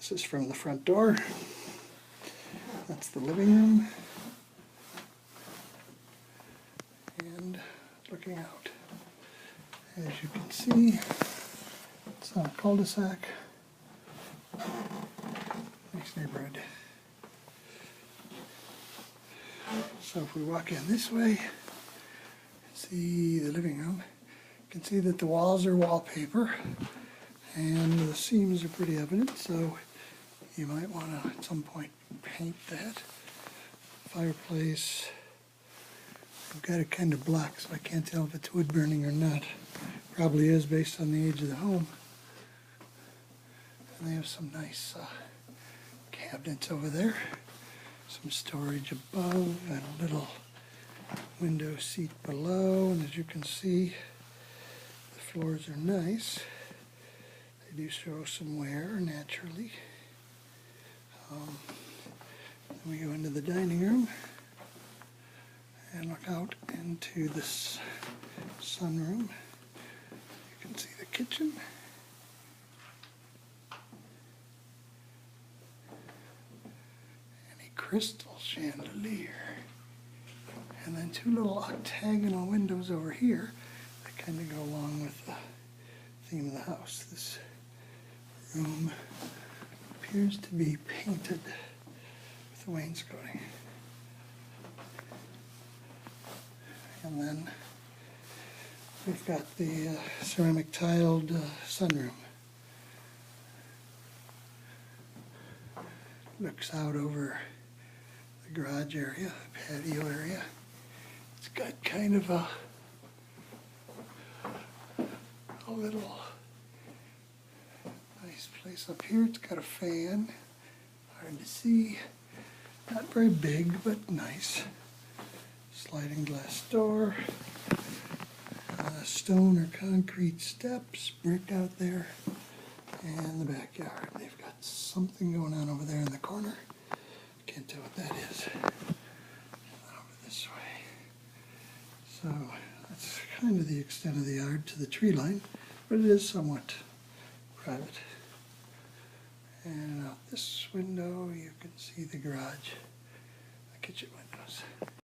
This is from the front door. That's the living room. And looking out. As you can see, it's on a cul-de-sac. Nice neighborhood. So if we walk in this way, see the living room, you can see that the walls are wallpaper and the seams are pretty evident, so you might want to at some point paint that. Fireplace, I've got it kind of black, so I can't tell if it's wood burning or not. Probably is based on the age of the home. And they have some nice cabinets over there. Some storage above and a little window seat below. And as you can see, the floors are nice. They do show some wear naturally. Then we go into the dining room and look out into this sunroom. You can see the kitchen. And a crystal chandelier. And then two little octagonal windows over here that kind of go along with the theme of the house. This room appears to be painted with the wainscoting. And then we've got the ceramic tiled sunroom. Looks out over the garage area, the patio area. It's got kind of a little nice place up here. It's got a fan, hard to see. Not very big, but nice. Sliding glass door. Stone or concrete steps, brick out there, and the backyard. They've got something going on over there in the corner. Can't tell what that is. Over this way. So that's kind of the extent of the yard to the tree line, but it is somewhat private. And out this window you can see the garage, the kitchen windows.